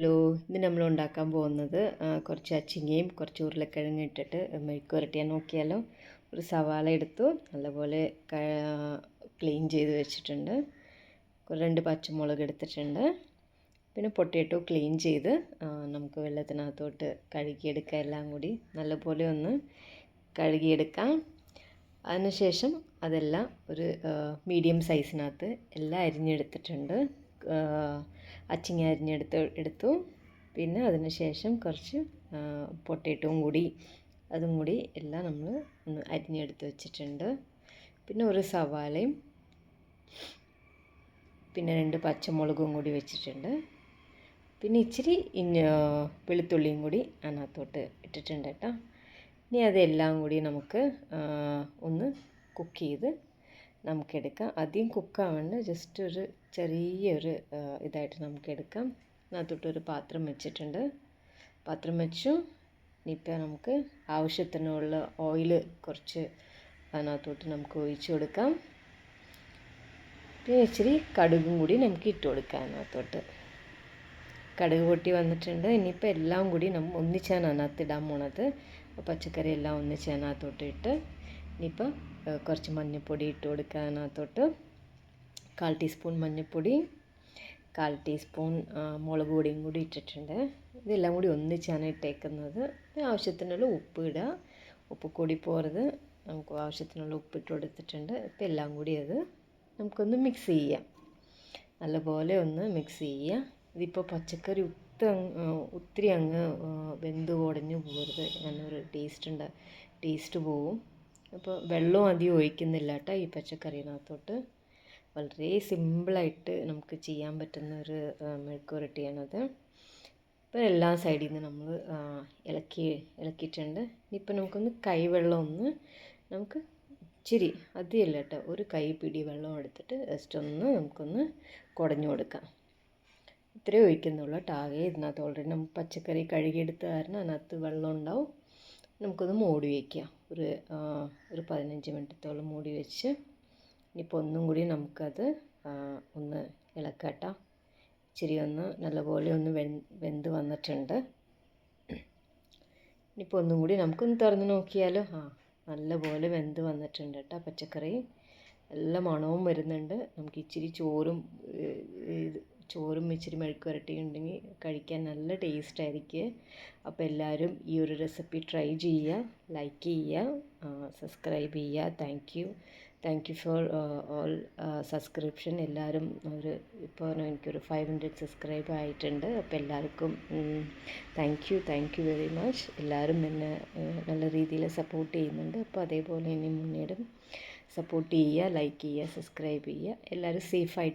Hello, ഇത് നമ്മൾ ഉണ്ടാക്കാൻ പോകുന്നത് കുറച്ച് അച്ചിങ്ങയും കുറച്ച് ഉരുളക്കിഴങ്ങ് ഇട്ടിട്ട് മെഴുക്ക് പുരട്ടിയാൻ നോക്കിയാലോ. ഒരു സവാള എടുത്തു, നല്ലപോലെ ക്ലീൻ ചെയ്ത് വെച്ചിട്ടുണ്ട്. 2 പച്ചമുളക് എടുത്തിട്ടുണ്ട്. പിന്നെ പൊട്ടറ്റോ ക്ലീൻ ചെയ്ത് നമുക്ക് വെള്ളത്തിനകത്തോട്ട് കഴുകിയെടുക്കാം. എല്ലാം കൂടി നല്ലപോലെ ഒന്ന് കഴുകിയെടുക്കാം. അതിനുശേഷം അതെല്ലാം ഒരു മീഡിയം സൈസിനകത്ത് എല്ലാം അരിഞ്ഞെടുത്തിട്ടുണ്ട്. അച്ചിങ്ങ എടുത്തു. പിന്നെ അതിന് ശേഷം കുറച്ച് പൊട്ടറ്റോയും കൂടി അതും കൂടി എല്ലാം നമ്മൾ ഒന്ന് അരിഞ്ഞെടുത്ത് വെച്ചിട്ടുണ്ട്. പിന്നെ ഒരു സവാളയും പിന്നെ 2 പച്ചമുളകും കൂടി വെച്ചിട്ടുണ്ട്. പിന്നെ ഇച്ചിരി വെളുത്തുള്ളിയും കൂടി അതിനകത്തോട്ട് ഇട്ടിട്ടുണ്ട് കേട്ടോ. ഇനി അതെല്ലാം കൂടി നമുക്ക് ഒന്ന് കുക്ക് ചെയ്ത് നമുക്കെടുക്കാം. അധികം കുക്കാവേണ്ട, ജസ്റ്റ് ഒരു ചെറിയൊരു ഇതായിട്ട് നമുക്കെടുക്കാം. അതിനകത്തോട്ടൊരു പാത്രം വെച്ചിട്ടുണ്ട്. പാത്രം വെച്ചു. ഇനിയിപ്പോൾ നമുക്ക് ആവശ്യത്തിനുള്ള ഓയിൽ കുറച്ച് അതിനകത്തോട്ട് നമുക്ക് ഒഴിച്ച് കൊടുക്കാം. പിന്നെ ഇച്ചിരി കടുകും കൂടി നമുക്ക് ഇട്ട് കൊടുക്കാം അതിനകത്തോട്ട്. കടുക് പൊട്ടി വന്നിട്ടുണ്ട്. ഇനിയിപ്പോൾ എല്ലാം കൂടി ഒന്നിച്ചാണ് അതിനകത്ത് ഇടാൻ പോണത്. പച്ചക്കറി എല്ലാം ഒന്നിച്ച് അതിനകത്തോട്ട് ഇട്ട് ഇനിയിപ്പോൾ കുറച്ച് മഞ്ഞൾപ്പൊടി ഇട്ട് കൊടുക്കുക. അതിനകത്തോട്ട് 1/4 ടീസ്പൂൺ മഞ്ഞൾപ്പൊടി, 1/4 ടീസ്പൂൺ മുളക് പൊടിയും കൂടി ഇട്ടിട്ടുണ്ട്. ഇതെല്ലാം കൂടി ഒന്നിച്ചാണ് ഇട്ടേക്കുന്നത്. ആവശ്യത്തിനുള്ള ഉപ്പ് ഇടുക. ഉപ്പ് കൂടി പോരുത്. നമുക്ക് ആവശ്യത്തിനുള്ള ഉപ്പിട്ട് കൊടുത്തിട്ടുണ്ട്. ഇപ്പം എല്ലാം കൂടി അത് നമുക്കൊന്ന് മിക്സ് ചെയ്യാം. നല്ലപോലെ ഒന്ന് മിക്സ് ചെയ്യുക. ഇതിപ്പോൾ പച്ചക്കറി ഒത്തിരി അങ്ങ് വെന്ത് ഉടഞ്ഞു പോകരുത്. അങ്ങനൊരു ടേസ്റ്റ് പോവും. അപ്പോൾ വെള്ളവും അധികം ഒഴിക്കുന്നില്ല കേട്ടോ ഈ പച്ചക്കറിനകത്തോട്ട്. വളരെ സിമ്പിളായിട്ട് നമുക്ക് ചെയ്യാൻ പറ്റുന്ന ഒരു മെഴുക്ക് പുരട്ടിയാണത്. ഇപ്പോൾ എല്ലാ സൈഡിൽ നിന്ന് നമ്മൾ ഇളക്കിയിട്ടുണ്ട്. ഇനിയിപ്പോൾ നമുക്കൊന്ന് കൈവെള്ളം നമുക്ക് ഇച്ചിരി അധികമല്ല കേട്ടോ, ഒരു കൈപ്പിടി വെള്ളം എടുത്തിട്ട് ജസ്റ്റ് നമുക്കൊന്ന് കുടഞ്ഞു കൊടുക്കാം. ഇത്രയും ഒഴിക്കുന്നുള്ളൂ കേട്ടോ. ആകെ ഇതിനകത്ത് ഓൾറെഡി നമ്മൾ പച്ചക്കറി കഴുകിയെടുത്ത കാരണം അതിനകത്ത് വെള്ളം ഉണ്ടാവും. നമുക്കൊന്ന് മൂടി വയ്ക്കാം. ഒരു 15 മിനിറ്റത്തോളം മൂടി വെച്ച് ഇനിയിപ്പോൾ ഒന്നും കൂടി നമുക്കത് ഒന്ന് ഇളക്കാം. ഇച്ചിരി നല്ലപോലെ വെന്ത് വന്നിട്ടുണ്ട്. ഇനിയിപ്പോൾ ഒന്നും കൂടി നമുക്കൊന്ന് തുറന്ന് നോക്കിയാലോ. നല്ലപോലെ വെന്ത് വന്നിട്ടുണ്ട് കേട്ടോ പച്ചക്കറി. നല്ല മണവും വരുന്നുണ്ട്. നമുക്ക് ഇച്ചിരി ചോറും ഇച്ചിരി മെഴുക്ക് പുരട്ടിയും ഉണ്ടെങ്കിൽ കഴിക്കാൻ നല്ല ടേസ്റ്റ് ആയിരിക്കും. അപ്പോൾ എല്ലാവരും ഈ ഒരു റെസിപ്പി ട്രൈ ചെയ്യുക, ലൈക്ക് ചെയ്യുക, സബ്സ്ക്രൈബ് ചെയ്യുക. Thank you for all subscription. എല്ലാവരും ഇപ്പോൾ എനിക്കൊരു 500 സബ്സ്ക്രൈബ് ആയിട്ടുണ്ട്. അപ്പോൾ എല്ലാവർക്കും താങ്ക് യു വെരി മച്ച്. എല്ലാവരും എന്നെ നല്ല രീതിയിൽ സപ്പോർട്ട് ചെയ്യുന്നുണ്ട്. അപ്പോൾ അതേപോലെ ഇനി മുന്നേറും സപ്പോർട്ട് ചെയ്യുക, ലൈക്ക് ചെയ്യുക, സബ്സ്ക്രൈബ് ചെയ്യുക. എല്ലാവരും സേഫായിട്ട്